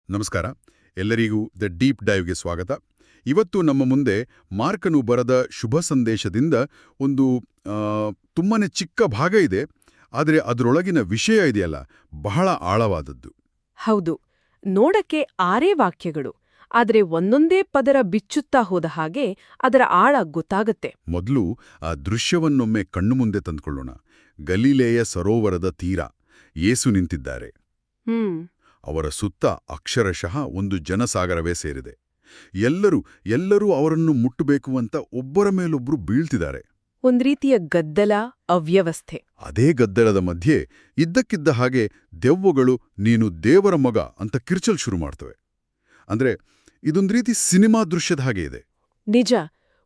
ನಮಸ್ಕಾರ. ಎಲ್ಲರಿಗೂ the deep ಡೈವ್ಗೆ ಸ್ವಾಗತ. ಇವತ್ತು ನಮ್ಮ ಮುಂದೆ ಮಾರ್ಕನು ಬರೆದ ಶುಭ ಸಂದೇಶದಿಂದ ಒಂದು ತುಂಬಾನೇ ಚಿಕ್ಕ ಭಾಗ ಇದೆ. ಆದರೆ ಅದರೊಳಗಿನ ವಿಷಯ ಇದೆಯಲ್ಲ, ಬಹಳ ಆಳವಾದದ್ದು. ಹೌದು, ನೋಡಕ್ಕೆ 6 ವಾಕ್ಯಗಳು, ಆದರೆ ಒಂದೊಂದೇ ಪದರ ಬಿಚ್ಚುತ್ತಾ ಹೋದ ಹಾಗೆ ಅದರ ಆಳ ಗೊತ್ತಾಗತ್ತೆ. ಮೊದಲು ಆ ದೃಶ್ಯವನ್ನೊಮ್ಮೆ ಕಣ್ಣು ಮುಂದೆ ತಂದುಕೊಳ್ಳೋಣ. ಗಲಿಲೇಯ ಸರೋವರದ ತೀರ ಯೇಸು ನಿಂತಿದ್ದಾರೆ. ಅವರ ಸುತ್ತ ಅಕ್ಷರಶಃ ಒಂದು ಜನಸಾಗರವೇ ಸೇರಿದೆ. ಎಲ್ಲರೂ ಅವರನ್ನು ಮುಟ್ಟಬೇಕು ಅಂತ ಒಬ್ಬರ ಮೇಲೊಬ್ರು ಬೀಳ್ತಿದ್ದಾರೆ. ಒಂದ್ ರೀತಿಯ ಗದ್ದಲ, ಅವ್ಯವಸ್ಥೆ. ಅದೇ ಗದ್ದಲದ ಮಧ್ಯೆ ಇದ್ದಕ್ಕಿದ್ದ ಹಾಗೆ ದೆವ್ವಗಳು ನೀನು ದೇವರ ಮಗ ಅಂತ ಕಿರ್ಚಲ್ ಶುರು ಮಾಡ್ತವೆ. ಅಂದ್ರೆ ಇದೊಂದು ರೀತಿ ಸಿನಿಮಾ ದೃಶ್ಯದ ಹಾಗೆ ಇದೆ. ನಿಜ.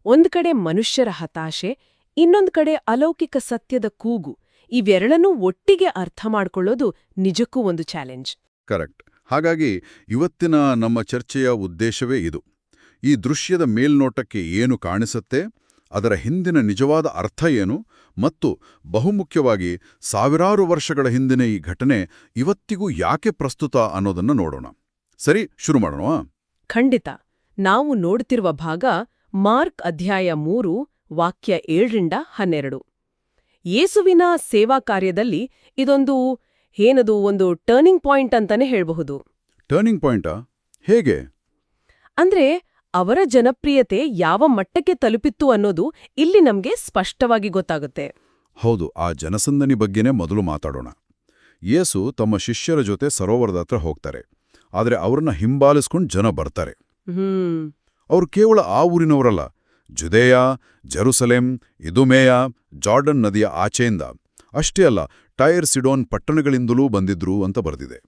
ಒಂದ್ ಕಡೆ ಮನುಷ್ಯರ ಹತಾಶೆ, ಇನ್ನೊಂದ್ ಕಡೆ ಅಲೌಕಿಕ ಸತ್ಯದ ಕೂಗು. ಇವೆರಡನ್ನೂ ಒಟ್ಟಿಗೆ ಅರ್ಥ ಮಾಡ್ಕೊಳ್ಳೋದು ನಿಜಕ್ಕೂ ಒಂದು ಚಾಲೆಂಜ್. ಕರೆಕ್ಟ್. ಹಾಗಾಗಿ ಇವತ್ತಿನ ನಮ್ಮ ಚರ್ಚೆಯ ಉದ್ದೇಶವೇ ಇದು. ಈ ದೃಶ್ಯದ ಮೇಲ್ನೋಟಕ್ಕೆ ಏನು ಕಾಣಿಸುತ್ತೆ, ಅದರ ಹಿಂದಿನ ನಿಜವಾದ ಅರ್ಥ ಏನು, ಮತ್ತು ಬಹುಮುಖ್ಯವಾಗಿ ಸಾವಿರಾರು ವರ್ಷಗಳ ಹಿಂದಿನ ಈ ಘಟನೆ ಇವತ್ತಿಗೂ ಯಾಕೆ ಪ್ರಸ್ತುತ ಅನ್ನೋದನ್ನು ನೋಡೋಣ. ಸರಿ, ಶುರು ಮಾಡೋಣ. ಖಂಡಿತ. ನಾವು ನೋಡ್ತಿರುವ ಭಾಗ ಮಾರ್ಕ್ ಅಧ್ಯಾಯ 3, ವಾಕ್ಯ 7-12. ಯೇಸುವಿನ ಸೇವಾ ಕಾರ್ಯದಲ್ಲಿ ಇದೊಂದು ಒಂದು ಟರ್ನಿಂಗ್ ಪಾಯಿಂಟ್ ಅಂತಾನೆ ಹೇಳ್ಬಹುದು. ಟರ್ನಿಂಗ್ ಪಾಯಿಂಟಾ? ಹೇಗೆ? ಅಂದ್ರೆ ಅವರ ಜನಪ್ರಿಯತೆ ಯಾವ ಮಟ್ಟಕ್ಕೆ ತಲುಪಿತ್ತು ಅನ್ನೋದು ಇಲ್ಲಿ ನಮ್ಗೆ ಸ್ಪಷ್ಟವಾಗಿ ಗೊತ್ತಾಗುತ್ತೆ. ಹೌದು, ಆ ಜನಸಂದಣಿ ಬಗ್ಗೆನೇ ಮೊದಲು ಮಾತಾಡೋಣ. ಯೇಸು ತಮ್ಮ ಶಿಷ್ಯರ ಜೊತೆ ಸರೋವರದ ಹತ್ರ ಹೋಗ್ತಾರೆ. ಆದರೆ ಅವ್ರನ್ನ ಹಿಂಬಾಲಿಸ್ಕೊಂಡು ಜನ ಬರ್ತಾರೆ. ಅವರು ಕೇವಲ ಆ ಊರಿನವರಲ್ಲ. ಜುದೇಯ, ಜೆರುಸಲೇಮ್, ಇದುಮೇಯ, ಜಾರ್ಡನ್ ನದಿಯ ಆಚೆಯಿಂದ, ಅಷ್ಟೇ ಅಲ್ಲ, ಟೈರ್, ಸಿಡೋನ್ ಪಟ್ಟಣಗಳಿಂದಲೂ ಬಂದಿದ್ರು ಅಂತ ಬರೆದಿದೆ.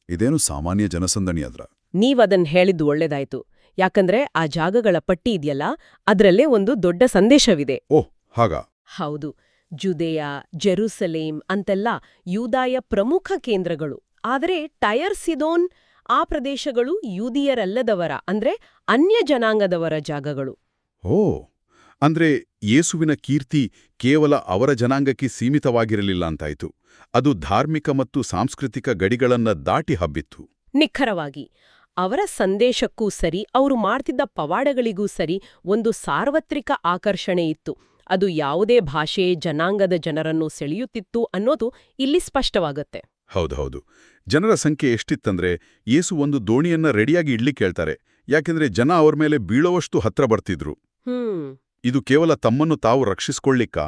ಇದೇನು ಸಾಮಾನ್ಯ ಜನಸಂದಣಿ ಅದ್ರ? ನೀವದನ್ ಹೇಳಿದ್ದು ಒಳ್ಳೆದಾಯ್ತು. ಯಾಕಂದ್ರೆ ಆ ಜಾಗಗಳ ಪಟ್ಟಿ ಇದೆಯಲ್ಲ, ಅದ್ರಲ್ಲೇ ಒಂದು ದೊಡ್ಡ ಸಂದೇಶವಿದೆ. ಓಹ್, ಹಾಗಾ? ಹೌದು. ಜುದೇಯ, ಜೆರುಸಲೇಮ್ ಅಂತೆಲ್ಲ ಯೂದಾಯ ಪ್ರಮುಖ ಕೇಂದ್ರಗಳು. ಆದರೆ ಟೈರ್, ಸಿದೋನ್ ಆ ಪ್ರದೇಶಗಳು ಯೂದಿಯರಲ್ಲದವರ, ಅಂದ್ರೆ ಅನ್ಯ ಜನಾಂಗದವರ ಜಾಗಗಳು. ಓ, ಅಂದ್ರೆ ಯೇಸುವಿನ ಕೀರ್ತಿ ಕೇವಲ ಅವರ ಜನಾಂಗಕ್ಕೆ ಸೀಮಿತವಾಗಿರಲಿಲ್ಲ ಅಂತಾಯ್ತು. ಅದು ಧಾರ್ಮಿಕ ಮತ್ತು ಸಾಂಸ್ಕೃತಿಕ ಗಡಿಗಳನ್ನ ದಾಟಿ ಹಬ್ಬಿತ್ತು. ನಿಖರವಾಗಿ. ಅವರ ಸಂದೇಶಕ್ಕೂ ಸರಿ, ಅವರು ಮಾಡ್ತಿದ್ದ ಪವಾಡಗಳಿಗೂ ಸರಿ ಒಂದು ಸಾರ್ವತ್ರಿಕ ಆಕರ್ಷಣೆ ಇತ್ತು. ಅದು ಯಾವುದೇ ಭಾಷೆ, ಜನಾಂಗದ ಜನರನ್ನು ಸೆಳೆಯುತ್ತಿತ್ತು ಅನ್ನೋದು ಇಲ್ಲಿ ಸ್ಪಷ್ಟವಾಗತ್ತೆ. ಹೌದೌದು. ಜನರ ಸಂಖ್ಯೆ ಎಷ್ಟಿತ್ತಂದ್ರೆ ಯೇಸು ಒಂದು ದೋಣಿಯನ್ನ ರೆಡಿಯಾಗಿ ಇಡ್ಲಿಕ್ಕೆ ಹೇಳ್ತಾರೆ. ಯಾಕೆಂದ್ರೆ ಜನ ಅವ್ರ ಮೇಲೆ ಬೀಳೋವಷ್ಟು ಹತ್ರ ಬರ್ತಿದ್ರು. ಇದು ಕೇವಲ ತಮ್ಮನ್ನು ತಾವು ರಕ್ಷಿಸ್ಕೊಳ್ಳಿಕ್ಕ,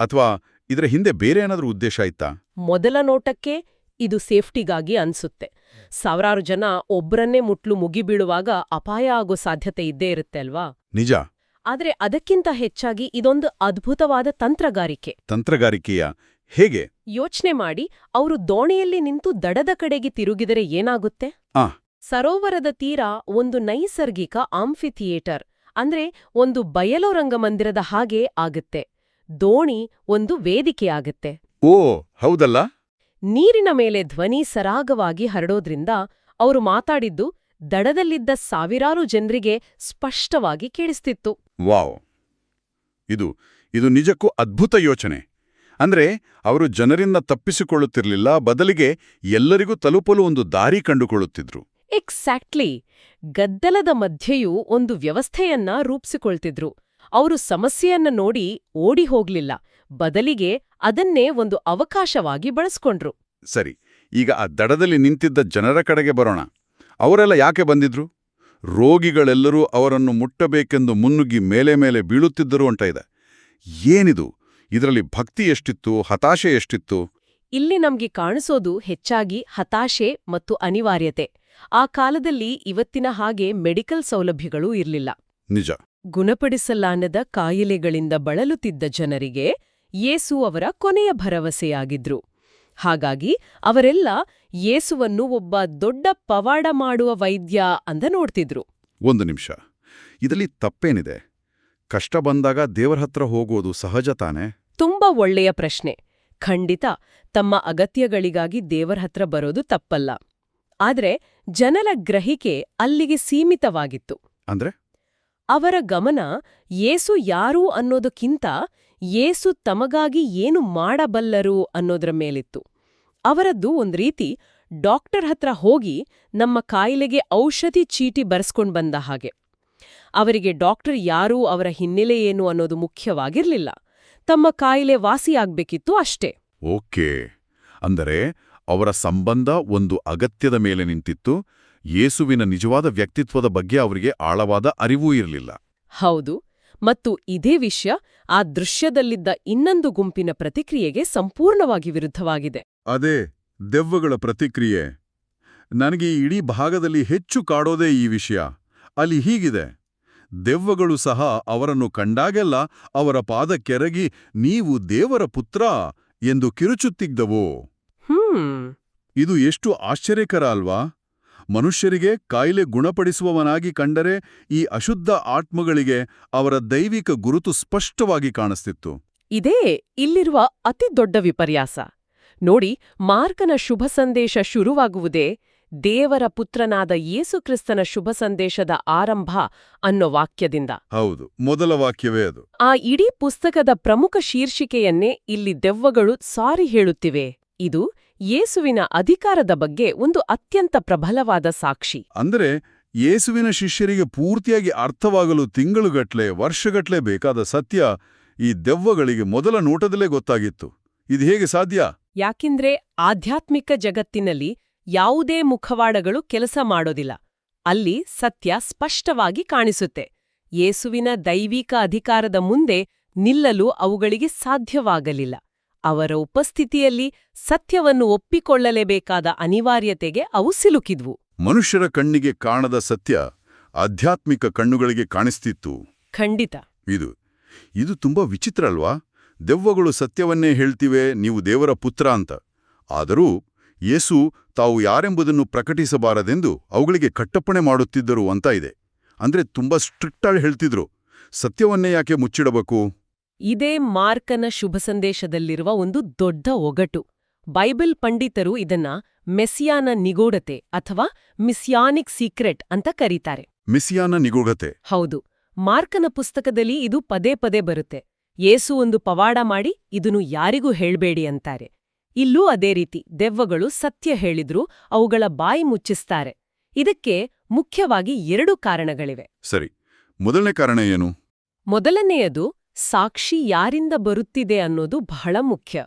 ಅಥವಾ ಇದರ ಹಿಂದೆ ಬೇರೆ ಏನಾದ್ರೂ ಉದ್ದೇಶ ಇತ್ತಾ? ಮೊದಲ ನೋಟಕ್ಕೆ ಇದು ಸೇಫ್ಟಿಗಾಗಿ ಅನ್ಸುತ್ತೆ. ಸಾವಿರಾರು ಜನ ಒಬ್ರನ್ನೇ ಮುಗಿಬೀಳುವಾಗ ಅಪಾಯ ಆಗೋ ಸಾಧ್ಯತೆ ಇದ್ದೇ ಇರುತ್ತೆ ಅಲ್ವಾ? ನಿಜ. ಆದ್ರೆ ಅದಕ್ಕಿಂತ ಹೆಚ್ಚಾಗಿ ಇದೊಂದು ಅದ್ಭುತವಾದ ತಂತ್ರಗಾರಿಕೆ. ತಂತ್ರಗಾರಿಕೆಯ ಹೇಗೆ? ಯೋಚ್ನೆ ಮಾಡಿ, ಅವರು ದೋಣಿಯಲ್ಲಿ ನಿಂತು ದಡದ ಕಡೆಗೆ ತಿರುಗಿದರೆ ಏನಾಗುತ್ತೆ? ಸರೋವರದ ತೀರ ಒಂದು ನೈಸರ್ಗಿಕ ಆಂಫಿಥಿಯೇಟರ್, ಅಂದ್ರೆ ಒಂದು ಬಯಲು ರಂಗಮಂದಿರದ ಹಾಗೆ ಆಗುತ್ತೆ. ದೋಣಿ ಒಂದು ವೇದಿಕೆಯಾಗುತ್ತೆ. ಓ, ಹೌದಲ್ಲ? ನೀರಿನ ಮೇಲೆ ಧ್ವನಿ ಸರಾಗವಾಗಿ ಹರಡೋದ್ರಿಂದ ಅವರು ಮಾತಾಡಿದ್ದು ದಡದಲ್ಲಿದ್ದ ಸಾವಿರಾರು ಜನರಿಗೆ ಸ್ಪಷ್ಟವಾಗಿ ಕೇಳಿಸ್ತಿತ್ತು. ವಾವ್! ಇದು ನಿಜಕ್ಕೂ ಅದ್ಭುತ ಯೋಚನೆ. ಅಂದ್ರೆ ಅವರು ಜನರಿಂದ ತಪ್ಪಿಸಿಕೊಳ್ಳುತ್ತಿರಲಿಲ್ಲ, ಬದಲಿಗೆ ಎಲ್ಲರಿಗೂ ತಲುಪಲು ಒಂದು ದಾರಿ ಕಂಡುಕೊಳ್ಳುತ್ತಿದ್ರು. ಎಕ್ಸಾಕ್ಟ್ಲಿ. ಗದ್ದಲದ ಮಧ್ಯೆಯೂ ಒಂದು ವ್ಯವಸ್ಥೆಯನ್ನ ರೂಪಿಸಿಕೊಳ್ತಿದ್ರು. ಅವರು ಸಮಸ್ಯೆಯನ್ನ ನೋಡಿ ಓಡಿ ಹೋಗ್ಲಿಲ್ಲ, ಬದಲಿಗೆ ಅದನ್ನೇ ಒಂದು ಅವಕಾಶವಾಗಿ ಬಳಸ್ಕೊಂಡ್ರು. ಸರಿ, ಈಗ ಆ ದಡದಲ್ಲಿ ನಿಂತಿದ್ದ ಜನರ ಕಡೆಗೆ ಬರೋಣ. ಅವರೆಲ್ಲ ಯಾಕೆ ಬಂದಿದ್ರು? ರೋಗಿಗಳೆಲ್ಲರೂ ಅವರನ್ನು ಮುಟ್ಟಬೇಕೆಂದು ಮುನ್ನುಗ್ಗಿ ಮೇಲೆ ಬೀಳುತ್ತಿದ್ದರು ಅಂತ ಇದೆ. ಏನಿದು? ಇದರಲ್ಲಿ ಭಕ್ತಿ ಎಷ್ಟಿತ್ತು, ಹತಾಶೆ ಎಷ್ಟಿತ್ತು? ಇಲ್ಲಿ ನಮ್ಗೆ ಕಾಣಿಸೋದು ಹೆಚ್ಚಾಗಿ ಹತಾಶೆ ಮತ್ತು ಅನಿವಾರ್ಯತೆ. ಆ ಕಾಲದಲ್ಲಿ ಇವತ್ತಿನ ಹಾಗೆ ಮೆಡಿಕಲ್ ಸೌಲಭ್ಯಗಳೂ ಇರ್ಲಿಲ್ಲ. ನಿಜ. ಗುಣಪಡಿಸಲಾನದ ಕಾಯಿಲೆಗಳಿಂದ ಬಳಲುತ್ತಿದ್ದ ಜನರಿಗೆ ಯೇಸು ಅವರ ಕೊನೆಯ ಭರವಸೆಯಾಗಿದ್ರು. ಹಾಗಾಗಿ ಅವರೆಲ್ಲ ಯೇಸುವನ್ನು ಒಬ್ಬ ದೊಡ್ಡ ಪವಾಡ ಮಾಡುವ ವೈದ್ಯ ಅಂತ ನೋಡ್ತಿದ್ರು. ಒಂದು ನಿಮಿಷ, ಇದರಲ್ಲಿ ತಪ್ಪೇನಿದೆ? ಕಷ್ಟ ಬಂದಾಗ ದೇವರ ಹತ್ರ ಹೋಗೋದು ಸಹಜ ತಾನೆ? ತುಂಬಾ ಒಳ್ಳೆಯ ಪ್ರಶ್ನೆ. ಖಂಡಿತ ತಮ್ಮ ಅಗತ್ಯಗಳಿಗಾಗಿ ದೇವರ ಹತ್ರ ಬರೋದು ತಪ್ಪಲ್ಲ. ಆದ್ರೆ ಜನರ ಗ್ರಹಿಕೆ ಅಲ್ಲಿಗೆ ಸೀಮಿತವಾಗಿತ್ತು. ಅಂದ್ರೆ ಅವರ ಗಮನ ಯೇಸು ಯಾರು ಅನ್ನೋದಕ್ಕಿಂತ ಯೇಸು ತಮಗಾಗಿ ಏನು ಮಾಡಬಲ್ಲರು ಅನ್ನೋದ್ರ ಮೇಲಿತ್ತು. ಅವರದ್ದು ಒಂದ್ ರೀತಿ ಡಾಕ್ಟರ್ ಹತ್ರ ಹೋಗಿ ನಮ್ಮ ಕಾಯಿಲೆಗೆ ಔಷಧಿ ಚೀಟಿ ಬರ್ಸ್ಕೊಂಡ್ ಬಂದ ಹಾಗೆ. ಅವರಿಗೆ ಡಾಕ್ಟರ್ ಯಾರು, ಅವರ ಹಿನ್ನೆಲೆ ಏನು ಅನ್ನೋದು ಮುಖ್ಯವಾಗಿರ್ಲಿಲ್ಲ. ತಮ್ಮ ಕಾಯಿಲೆ ವಾಸಿಯಾಗ್ಬೇಕಿತ್ತು ಅಷ್ಟೇ. ಓಕೆ, ಅಂದರೆ ಅವರ ಸಂಬಂಧ ಒಂದು ಅಗತ್ಯದ ಮೇಲೆ ನಿಂತಿತ್ತು. ಯೇಸುವಿನ ನಿಜವಾದ ವ್ಯಕ್ತಿತ್ವದ ಬಗ್ಗೆ ಅವರಿಗೆ ಆಳವಾದ ಅರಿವೂ ಇರಲಿಲ್ಲ. ಹೌದು, ಮತ್ತು ಇದೇ ವಿಷಯ ಆ ದೃಶ್ಯದಲ್ಲಿದ್ದ ಇನ್ನೊಂದು ಗುಂಪಿನ ಪ್ರತಿಕ್ರಿಯೆಗೆ ಸಂಪೂರ್ಣವಾಗಿ ವಿರುದ್ಧವಾಗಿದೆ. ಅದೇ ದೆವ್ವಗಳ ಪ್ರತಿಕ್ರಿಯೆ. ನನಗೆ ಈ ಇಡೀ ಭಾಗದಲ್ಲಿ ಹೆಚ್ಚು ಕಾಡೋದೇ ಈ ವಿಷಯ. ಅಲ್ಲಿ ಹೀಗಿದೆ: ದೆವ್ವಗಳು ಸಹ ಅವರನ್ನು ಕಂಡಾಗೆಲ್ಲ ಅವರ ಪಾದಕ್ಕೆರಗಿ ನೀವು ದೇವರ ಪುತ್ರ ಎಂದು ಕಿರುಚುತ್ತಿದ್ದವು. ಇದು ಎಷ್ಟು ಆಶ್ಚರ್ಯಕರ ಅಲ್ವಾ? ಮನುಷ್ಯರಿಗೆ ಕಾಯಿಲೆ ಗುಣಪಡಿಸುವವನಾಗಿ ಕಂಡರೆ ಈ ಅಶುದ್ಧ ಆತ್ಮಗಳಿಗೆ ಅವರ ದೈವಿಕ ಗುರುತು ಸ್ಪಷ್ಟವಾಗಿ ಕಾಣಿಸ್ತಿತ್ತು. ಇದೇ ಇಲ್ಲಿರುವ ಅತಿ ದೊಡ್ಡ ವಿಪರ್ಯಾಸ. ನೋಡಿ, ಮಾರ್ಕನ ಶುಭ ಸಂದೇಶ ಶುರುವಾಗುವುದೇ ದೇವರ ಪುತ್ರನಾದ ಯೇಸುಕ್ರಿಸ್ತನ ಶುಭ ಸಂದೇಶದ ಆರಂಭ ಅನ್ನೋ ವಾಕ್ಯದಿಂದ. ಹೌದು, ಮೊದಲ ವಾಕ್ಯವೇ ಅದು. ಆ ಇಡೀ ಪುಸ್ತಕದ ಪ್ರಮುಖ ಶೀರ್ಷಿಕೆಯನ್ನೇ ಇಲ್ಲಿ ದೆವ್ವಗಳು ಸಾರಿ ಹೇಳುತ್ತಿವೆ. ಇದು ಯೇಸುವಿನ ಅಧಿಕಾರದ ಬಗ್ಗೆ ಒಂದು ಅತ್ಯಂತ ಪ್ರಬಲವಾದ ಸಾಕ್ಷಿ. ಅಂದರೆ ಯೇಸುವಿನ ಶಿಷ್ಯರಿಗೆ ಪೂರ್ತಿಯಾಗಿ ಅರ್ಥವಾಗಲು ತಿಂಗಳುಗಟ್ಲೆ, ವರ್ಷಗಟ್ಲೆ ಬೇಕಾದ ಸತ್ಯ ಈ ದೆವ್ವಗಳಿಗೆ ಮೊದಲ ನೋಟದಲ್ಲೇ ಗೊತ್ತಾಗಿತ್ತು. ಇದು ಹೇಗೆ ಸಾಧ್ಯ? ಯಾಕಿಂದ್ರೆ ಆಧ್ಯಾತ್ಮಿಕ ಜಗತ್ತಿನಲ್ಲಿ ಯಾವುದೇ ಮುಖವಾಡಗಳು ಕೆಲಸ ಮಾಡೋದಿಲ್ಲ. ಅಲ್ಲಿ ಸತ್ಯ ಸ್ಪಷ್ಟವಾಗಿ ಕಾಣಿಸುತ್ತೆ. ಯೇಸುವಿನ ದೈವಿಕ ಅಧಿಕಾರದ ಮುಂದೆ ನಿಲ್ಲಲು ಅವುಗಳಿಗೆ ಸಾಧ್ಯವಾಗಲಿಲ್ಲ. ಅವರ ಉಪಸ್ಥಿತಿಯಲ್ಲಿ ಸತ್ಯವನ್ನು ಒಪ್ಪಿಕೊಳ್ಳಲೇಬೇಕಾದ ಅನಿವಾರ್ಯತೆಗೆ ಅವು ಸಿಲುಕಿದ್ವು. ಮನುಷ್ಯರ ಕಣ್ಣಿಗೆ ಕಾಣದ ಸತ್ಯ ಆಧ್ಯಾತ್ಮಿಕ ಕಣ್ಣುಗಳಿಗೆ ಕಾಣಿಸ್ತಿತ್ತು. ಖಂಡಿತ. ಇದು ತುಂಬಾ ವಿಚಿತ್ರ ಅಲ್ವಾ? ದೆವ್ವಗಳು ಸತ್ಯವನ್ನೇ ಹೇಳ್ತಿವೆ, ನೀವು ದೇವರ ಪುತ್ರ ಅಂತ. ಆದರೂ ಯೇಸು ತಾವು ಯಾರೆಂಬುದನ್ನು ಪ್ರಕಟಿಸಬಾರದೆಂದು ಅವುಗಳಿಗೆ ಕಟ್ಟಪ್ಪಣೆ ಮಾಡುತ್ತಿದ್ದರು ಅಂತ ಇದೆ. ಅಂದ್ರೆ ತುಂಬಾ ಸ್ಟ್ರಿಕ್ಟಾಗಿ ಹೇಳ್ತಿದ್ರು. ಸತ್ಯವನ್ನೇ ಯಾಕೆ ಮುಚ್ಚಿಡಬೇಕು? ಇದೇ ಮಾರ್ಕನ ಶುಭ ಸಂದೇಶದಲ್ಲಿರುವ ಒಂದು ದೊಡ್ಡ ಒಗಟು. ಬೈಬಲ್ ಪಂಡಿತರು ಇದನ್ನ ಮೆಸ್ಸಿಯಾನ ನಿಗೂಢತೆ ಅಥವಾ ಮಿಸ್ಯಾನಿಕ್ ಸೀಕ್ರೆಟ್ ಅಂತ ಕರೀತಾರೆ. ಮಿಸ್ಯಾನ ನಿಗೂಢತೆ. ಹೌದು, ಮಾರ್ಕನ ಪುಸ್ತಕದಲ್ಲಿ ಇದು ಪದೇ ಪದೇ ಬರುತ್ತೆ. ಯೇಸು ಒಂದು ಪವಾಡ ಮಾಡಿ ಇದನ್ನು ಯಾರಿಗೂ ಹೇಳ್ಬೇಡಿ ಅಂತಾರೆ. ಇಲ್ಲೂ ಅದೇ ರೀತಿ ದೆವ್ವಗಳು ಸತ್ಯ ಹೇಳಿದ್ರೂ ಅವುಗಳ ಬಾಯಿ ಮುಚ್ಚಿಸ್ತಾರೆ. ಇದಕ್ಕೆ ಮುಖ್ಯವಾಗಿ 2 ಕಾರಣಗಳಿವೆ. ಸರಿ, ಮೊದಲನೇ ಕಾರಣ ಏನು? ಮೊದಲನೆಯದು ಸಾಕ್ಷಿ ಯಾರಿಂದ ಬರುತ್ತಿದೆ ಅನ್ನೋದು ಬಹಳ ಮುಖ್ಯ.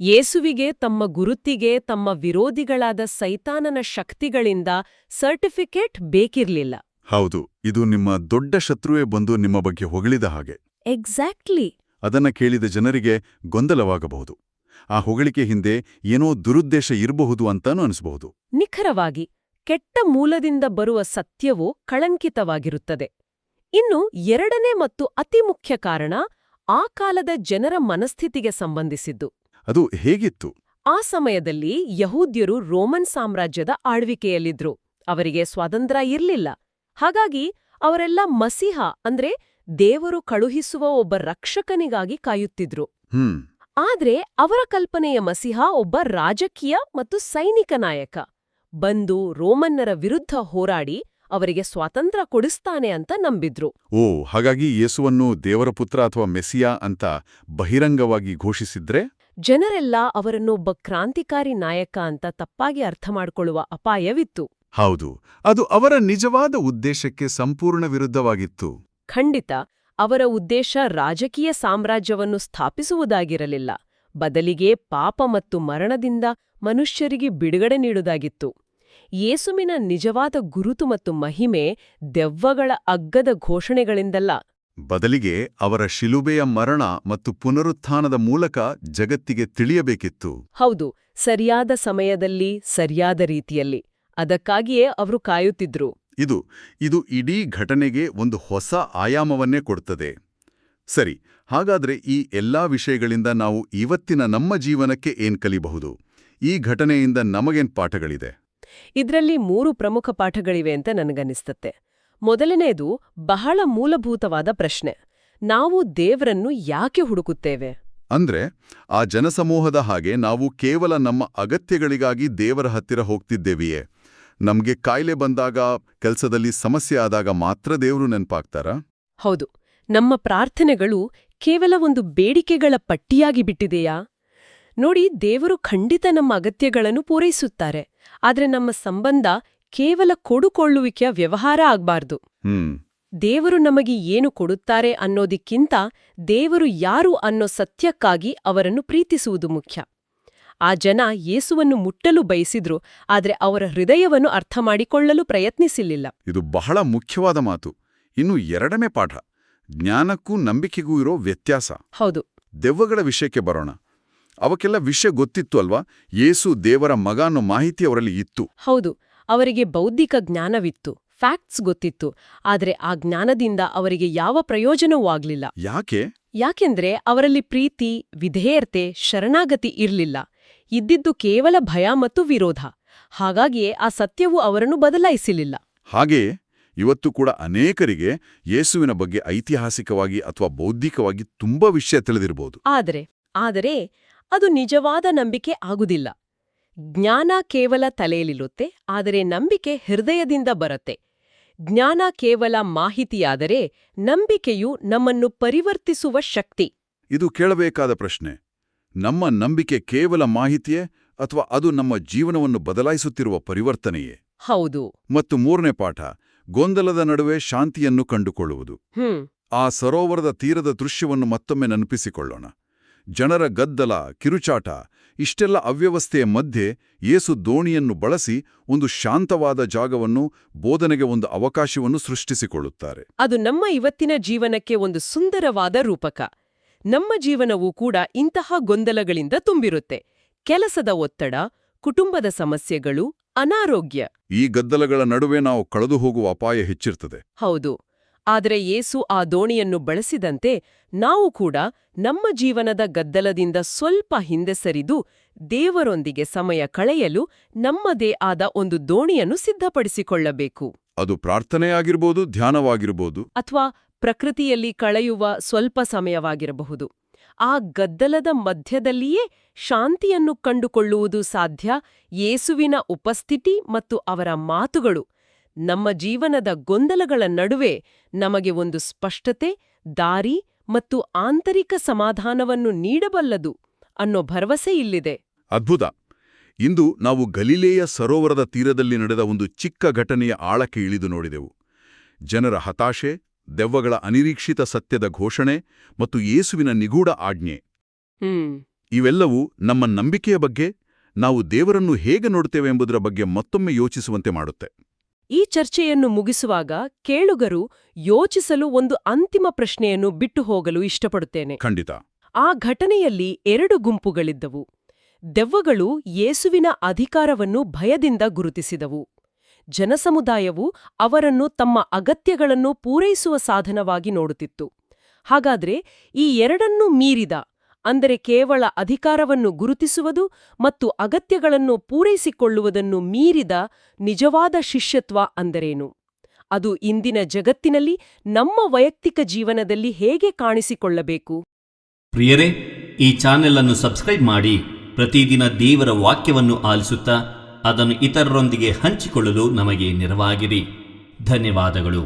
ಯೇಸುವಿಗೆ ತಮ್ಮ ಗುರುತಿಗೆ ತಮ್ಮ ವಿರೋಧಿಗಳಾದ ಸೈತಾನನ ಶಕ್ತಿಗಳಿಂದ ಸರ್ಟಿಫಿಕೇಟ್ ಬೇಕಿರ್ಲಿಲ್ಲ. ಹೌದು, ಇದು ನಿಮ್ಮ ದೊಡ್ಡ ಶತ್ರುವೇ ಬಂದು ನಿಮ್ಮ ಬಗ್ಗೆ ಹೊಗಳಿದ ಹಾಗೆ. ಎಕ್ಸಾಕ್ಟ್ಲಿ. ಅದನ್ನ ಕೇಳಿದ ಜನರಿಗೆ ಗೊಂದಲವಾಗಬಹುದು. ಆ ಹೊಗಳಿಕೆ ಹಿಂದೆ ಏನೋ ದುರುದ್ದೇಶ ಇರಬಹುದು ಅಂತಾನೂ ಅನಿಸಬಹುದು. ನಿಖರವಾಗಿ, ಕೆಟ್ಟ ಮೂಲದಿಂದ ಬರುವ ಸತ್ಯವು ಕಳಂಕಿತವಾಗಿರುತ್ತದೆ. ಇನ್ನು 2ನೇ ಮತ್ತು ಅತಿ ಮುಖ್ಯ ಕಾರಣ ಆ ಕಾಲದ ಜನರ ಮನಸ್ಥಿತಿಗೆ ಸಂಬಂಧಿಸಿದ್ದು. ಅದು ಹೇಗಿತ್ತು? ಆ ಸಮಯದಲ್ಲಿ ಯಹೂದ್ಯರು ರೋಮನ್ ಸಾಮ್ರಾಜ್ಯದ ಆಳ್ವಿಕೆಯಲ್ಲಿದ್ರು. ಅವರಿಗೆ ಸ್ವಾತಂತ್ರ್ಯ ಇರ್ಲಿಲ್ಲ. ಹಾಗಾಗಿ ಅವರೆಲ್ಲ ಮಸೀಹ ಅಂದ್ರೆ ದೇವರು ಕಳುಹಿಸುವ ಒಬ್ಬ ರಕ್ಷಕನಿಗಾಗಿ ಕಾಯುತ್ತಿದ್ರು. ಆದ್ರೆ ಅವರ ಕಲ್ಪನೆಯ ಮಸೀಹ ಒಬ್ಬ ರಾಜಕೀಯ ಮತ್ತು ಸೈನಿಕ ನಾಯಕ ಬಂದು ರೋಮನ್ನರ ವಿರುದ್ಧ ಹೋರಾಡಿ ಅವರಿಗೆ ಸ್ವಾತಂತ್ರ್ಯ ಕೊಡಿಸ್ತಾನೆ ಅಂತ ನಂಬಿದ್ರು. ಹಾಗಾಗಿ ಯೇಸುವನ್ನು ದೇವರ ಪುತ್ರ ಅಥವಾ ಮೆಸ್ಸಿಯಾ ಅಂತ ಬಹಿರಂಗವಾಗಿ ಘೋಷಿಸಿದ್ರೆ ಜನರೆಲ್ಲ ಅವರನ್ನೊಬ್ಬ ಕ್ರಾಂತಿಕಾರಿ ನಾಯಕ ಅಂತ ತಪ್ಪಾಗಿ ಅರ್ಥ ಮಾಡ್ಕೊಳ್ಳುವ ಅಪಾಯವಿತ್ತು. ಹೌದು, ಅದು ಅವರ ನಿಜವಾದ ಉದ್ದೇಶಕ್ಕೆ ಸಂಪೂರ್ಣ ವಿರುದ್ಧವಾಗಿತ್ತು. ಖಂಡಿತ. ಅವರ ಉದ್ದೇಶ ರಾಜಕೀಯ ಸಾಮ್ರಾಜ್ಯವನ್ನು ಸ್ಥಾಪಿಸುವುದಾಗಿರಲಿಲ್ಲ. ಬದಲಿಗೆ ಪಾಪ ಮತ್ತು ಮರಣದಿಂದ ಮನುಷ್ಯರಿಗೆ ಬಿಡುಗಡೆ ನೀಡುವುದಾಗಿತ್ತು. ಯೇಸುವಿನ ನಿಜವಾದ ಗುರುತು ಮತ್ತು ಮಹಿಮೆ ದೆವ್ವಗಳ ಅಗ್ಗದ ಘೋಷಣೆಗಳಿಂದಲ್ಲ. ಬದಲಿಗೆ ಅವರ ಶಿಲುಬೆಯ ಮರಣ ಮತ್ತು ಪುನರುತ್ಥಾನದ ಮೂಲಕ ಜಗತ್ತಿಗೆ ತಿಳಿಯಬೇಕಿತ್ತು. ಹೌದು, ಸರಿಯಾದ ಸಮಯದಲ್ಲಿ ಸರಿಯಾದ ರೀತಿಯಲ್ಲಿ. ಅದಕ್ಕಾಗಿಯೇ ಅವರು ಕಾಯುತ್ತಿದ್ರು. ಇದು ಇಡೀ ಘಟನೆಗೆ ಒಂದು ಹೊಸ ಆಯಾಮವನ್ನೇ ಕೊಡುತ್ತದೆ. ಸರಿ, ಹಾಗಾದ್ರೆ ಈ ಎಲ್ಲಾ ವಿಷಯಗಳಿಂದ ನಾವು ಇವತ್ತಿನ ನಮ್ಮ ಜೀವನಕ್ಕೆ ಏನ್ ಕಲಿಬಹುದು? ಈ ಘಟನೆಯಿಂದ ನಮಗೇನ್ ಪಾಠಗಳಿದೆ? ಇದರಲ್ಲಿ 3 ಪ್ರಮುಖ ಪಾಠಗಳಿವೆ ಅಂತ ನನಗನ್ನಿಸ್ತತ್ತೆ. ಮೊದಲನೇದು ಬಹಳ ಮೂಲಭೂತವಾದ ಪ್ರಶ್ನೆ. ನಾವು ದೇವರನ್ನು ಯಾಕೆ ಹುಡುಕುತ್ತೇವೆ? ಅಂದ್ರೆ ಆ ಜನಸಮೂಹದ ಹಾಗೆ ನಾವು ಕೇವಲ ನಮ್ಮ ಅಗತ್ಯಗಳಿಗಾಗಿ ದೇವರ ಹತ್ತಿರ ಹೋಗ್ತಿದ್ದೇವೆಯೇ? ನಮ್ಗೆ ಕಾಯಿಲೆ ಬಂದಾಗ, ಕೆಲಸದಲ್ಲಿ ಸಮಸ್ಯೆ ಆದಾಗ ಮಾತ್ರ ದೇವರು ನೆನಪಾಗ್ತಾರಾ? ಹೌದು, ನಮ್ಮ ಪ್ರಾರ್ಥನೆಗಳು ಕೇವಲ ಒಂದು ಬೇಡಿಕೆಗಳ ಪಟ್ಟಿಯಾಗಿ ಬಿಟ್ಟಿದೆಯಾ? ನೋಡಿ, ದೇವರು ಖಂಡಿತ ನಮ್ಮ ಅಗತ್ಯಗಳನ್ನು ಪೂರೈಸುತ್ತಾರೆ, ಆದ್ರೆ ನಮ್ಮ ಸಂಬಂಧ ಕೇವಲ ಕೊಡುಕೊಳ್ಳುವಿಕೆಯ ವ್ಯವಹಾರ ಆಗ್ಬಾರ್ದು. ದೇವರು ನಮಗೆ ಏನು ಕೊಡುತ್ತಾರೆ ಅನ್ನೋದಕ್ಕಿಂತ ದೇವರು ಯಾರು ಅನ್ನೋ ಸತ್ಯಕ್ಕಾಗಿ ಅವರನ್ನು ಪ್ರೀತಿಸುವುದು ಮುಖ್ಯ. ಆ ಜನ ಯೇಸುವನ್ನು ಮುಟ್ಟಲು ಬಯಸಿದ್ರು, ಆದ್ರೆ ಅವರ ಹೃದಯವನ್ನು ಅರ್ಥ ಮಾಡಿಕೊಳ್ಳಲು ಪ್ರಯತ್ನಿಸಿಲ್ಲ. ಇದು ಬಹಳ ಮುಖ್ಯವಾದ ಮಾತು. ಇನ್ನು 2ನೇ ಪಾಠ, ಜ್ಞಾನಕ್ಕೂ ನಂಬಿಕೆಗೂ ಇರೋ ವ್ಯತ್ಯಾಸ. ಹೌದು. ದೆವ್ವಗಳ ವಿಷಯಕ್ಕೆ ಬರೋಣ. ಅವಕ್ಕೆಲ್ಲ ವಿಷಯ ಗೊತ್ತಿತ್ತು ಅಲ್ವಾ? ಯೇಸು ದೇವರ ಮಗ ಅನ್ನೋ ಮಾಹಿತಿ ಅವರಲ್ಲಿ ಇತ್ತು. ಹೌದು, ಅವರಿಗೆ ಬೌದ್ಧಿಕ ಜ್ಞಾನವಿತ್ತು, ಫ್ಯಾಕ್ಟ್ಸ್ ಗೊತ್ತಿತ್ತು. ಆದ್ರೆ ಆ ಜ್ಞಾನದಿಂದ ಅವರಿಗೆ ಯಾವ ಪ್ರಯೋಜನವೂ ಆಗ್ಲಿಲ್ಲ. ಯಾಕೆಂದ್ರೆ ಅವರಲ್ಲಿ ಪ್ರೀತಿ, ವಿಧೇಯತೆ, ಶರಣಾಗತಿ ಇರ್ಲಿಲ್ಲ. ಇದ್ದಿದ್ದು ಕೇವಲ ಭಯ ಮತ್ತು ವಿರೋಧ. ಹಾಗಾಗಿಯೇ ಆ ಸತ್ಯವು ಅವರನ್ನು ಬದಲಾಯಿಸಲಿಲ್ಲ. ಹಾಗೆಯೇ ಇವತ್ತು ಕೂಡ ಅನೇಕರಿಗೆ ಯೇಸುವಿನ ಬಗ್ಗೆ ಐತಿಹಾಸಿಕವಾಗಿ ಅಥವಾ ಬೌದ್ಧಿಕವಾಗಿ ತುಂಬಾ ವಿಷಯ ತಿಳಿದಿರಬಹುದು. ಆದರೆ ಅದು ನಿಜವಾದ ನಂಬಿಕೆ ಆಗುದಿಲ್ಲ. ಜ್ಞಾನ ಕೇವಲ ತಲೆಯಲ್ಲಿರುತ್ತೆ, ಆದರೆ ನಂಬಿಕೆ ಹೃದಯದಿಂದ ಬರುತ್ತೆ. ಜ್ಞಾನ ಕೇವಲ ಮಾಹಿತಿಯಾದರೆ ನಂಬಿಕೆಯು ನಮ್ಮನ್ನು ಪರಿವರ್ತಿಸುವ ಶಕ್ತಿ. ಇದು ಕೇಳಬೇಕಾದ ಪ್ರಶ್ನೆ. ನಮ್ಮ ನಂಬಿಕೆ ಕೇವಲ ಮಾಹಿತಿಯೇ ಅಥವಾ ಅದು ನಮ್ಮ ಜೀವನವನ್ನು ಬದಲಾಯಿಸುತ್ತಿರುವ ಪರಿವರ್ತನೆಯೇ? ಹೌದು. ಮತ್ತು 3ನೇ ಪಾಠ, ಗೊಂದಲದ ನಡುವೆ ಶಾಂತಿಯನ್ನು ಕಂಡುಕೊಳ್ಳುವುದು. ಆ ಸರೋವರದ ತೀರದ ದೃಶ್ಯವನ್ನು ಮತ್ತೊಮ್ಮೆ ನೆನಪಿಸಿಕೊಳ್ಳೋಣ. ಜನರ ಗದ್ದಲ, ಕಿರುಚಾಟ, ಇಷ್ಟೆಲ್ಲ ಅವ್ಯವಸ್ಥೆಯ ಮಧ್ಯೆ ಯೇಸು ದೋಣಿಯನ್ನು ಬಳಸಿ ಒಂದು ಶಾಂತವಾದ ಜಾಗವನ್ನು, ಬೋಧನೆಗೆ ಒಂದು ಅವಕಾಶವನ್ನು ಸೃಷ್ಟಿಸಿಕೊಳ್ಳುತ್ತಾರೆ. ಅದು ನಮ್ಮ ಇವತ್ತಿನ ಜೀವನಕ್ಕೆ ಒಂದು ಸುಂದರವಾದ ರೂಪಕ. ನಮ್ಮ ಜೀವನವೂ ಕೂಡ ಇಂತಹ ಗೊಂದಲಗಳಿಂದ ತುಂಬಿರುತ್ತೆ. ಕೆಲಸದ ಒತ್ತಡ, ಕುಟುಂಬದ ಸಮಸ್ಯೆಗಳು, ಅನಾರೋಗ್ಯ. ಈ ಗದ್ದಲಗಳ ನಡುವೆ ನಾವು ಕಳೆದು ಹೋಗುವ ಅಪಾಯ ಹೆಚ್ಚಿರ್ತದೆ. ಹೌದು. ಆದರೆ ಯೇಸು ಆ ದೋಣಿಯನ್ನು ಬಳಸಿದಂತೆ ನಾವು ಕೂಡ ನಮ್ಮ ಜೀವನದ ಗದ್ದಲದಿಂದ ಸ್ವಲ್ಪ ಹಿಂದೆ ಸರಿದು ದೇವರೊಂದಿಗೆ ಸಮಯ ಕಳೆಯಲು ನಮ್ಮದೇ ಆದ ಒಂದು ದೋಣಿಯನ್ನು ಸಿದ್ಧಪಡಿಸಿಕೊಳ್ಳಬೇಕು. ಅದು ಪ್ರಾರ್ಥನೆಯಾಗಿರ್ಬೋದು, ಧ್ಯಾನವಾಗಿರ್ಬೋದು, ಅಥವಾ ಪ್ರಕೃತಿಯಲ್ಲಿ ಕಳೆಯುವ ಸ್ವಲ್ಪ ಸಮಯವಾಗಿರಬಹುದು. ಆ ಗದ್ದಲದ ಮಧ್ಯದಲ್ಲಿಯೇ ಶಾಂತಿಯನ್ನು ಕಂಡುಕೊಳ್ಳುವುದು ಸಾಧ್ಯ. ಯೇಸುವಿನ ಉಪಸ್ಥಿತಿ ಮತ್ತು ಅವರ ಮಾತುಗಳು ನಮ್ಮ ಜೀವನದ ಗೊಂದಲಗಳ ನಡುವೆ ನಮಗೆ ಒಂದು ಸ್ಪಷ್ಟತೆ, ದಾರಿ ಮತ್ತು ಆಂತರಿಕ ಸಮಾಧಾನವನ್ನು ನೀಡಬಲ್ಲದು ಅನ್ನೋ ಭರವಸೆ ಇಲ್ಲಿದೆ. ಅದ್ಭುತ. ಇಂದು ನಾವು ಗಲಿಲೇಯ ಸರೋವರದ ತೀರದಲ್ಲಿ ನಡೆದ ಒಂದು ಚಿಕ್ಕ ಘಟನೆಯ ಆಳಕ್ಕೆ ಇಳಿದು ನೋಡಿದೆವು. ಜನರ ಹತಾಶೆ, ದೆವ್ವಗಳ ಅನಿರೀಕ್ಷಿತ ಸತ್ಯದ ಘೋಷಣೆ ಮತ್ತು ಯೇಸುವಿನ ನಿಗೂಢ ಆಜ್ಞೆ. ಇವೆಲ್ಲವೂ ನಮ್ಮ ನಂಬಿಕೆಯ ಬಗ್ಗೆ, ನಾವು ದೇವರನ್ನು ಹೇಗೆ ನೋಡುತ್ತೇವೆ ಎಂಬುದರ ಬಗ್ಗೆ ಮತ್ತೊಮ್ಮೆ ಯೋಚಿಸುವಂತೆ ಮಾಡುತ್ತೆ. ಈ ಚರ್ಚೆಯನ್ನು ಮುಗಿಸುವಾಗ ಕೇಳುಗರು ಯೋಚಿಸಲು ಒಂದು ಅಂತಿಮ ಪ್ರಶ್ನೆಯನ್ನು ಬಿಟ್ಟು ಹೋಗಲು ಇಷ್ಟಪಡುತ್ತೇನೆ. ಖಂಡಿತ. ಆ ಘಟನೆಯಲ್ಲಿ 2 ಗುಂಪುಗಳಿದ್ದವು. ದೆವ್ವಗಳು ಯೇಸುವಿನ ಅಧಿಕಾರವನ್ನು ಭಯದಿಂದ ಗುರುತಿಸಿದವು. ಜನಸಮುದಾಯವು ಅವರನ್ನು ತಮ್ಮ ಅಗತ್ಯಗಳನ್ನು ಪೂರೈಸುವ ಸಾಧನವಾಗಿ ನೋಡುತ್ತಿತ್ತು. ಹಾಗಾದ್ರೆ ಈ 2ನ್ನೂ ಮೀರಿದ, ಅಂದರೆ ಕೇವಲ ಅಧಿಕಾರವನ್ನು ಗುರುತಿಸುವುದು ಮತ್ತು ಅಗತ್ಯಗಳನ್ನು ಪೂರೈಸಿಕೊಳ್ಳುವುದನ್ನು ಮೀರಿದ ನಿಜವಾದ ಶಿಷ್ಯತ್ವ ಅಂದರೇನು? ಅದು ಇಂದಿನ ಜಗತ್ತಿನಲ್ಲಿ ನಮ್ಮ ವೈಯಕ್ತಿಕ ಜೀವನದಲ್ಲಿ ಹೇಗೆ ಕಾಣಿಸಿಕೊಳ್ಳಬೇಕು? ಪ್ರಿಯರೇ, ಈ ಚಾನೆಲ್ ಅನ್ನು ಸಬ್ಸ್ಕ್ರೈಬ್ ಮಾಡಿ ಪ್ರತಿದಿನ ದೇವರ ವಾಕ್ಯವನ್ನು ಆಲಿಸುತ್ತಾ ಅದನ್ನು ಇತರರೊಂದಿಗೆ ಹಂಚಿಕೊಳ್ಳಲು ನಮಗೆ ನೆರವಾಗಿರಿ. ಧನ್ಯವಾದಗಳು.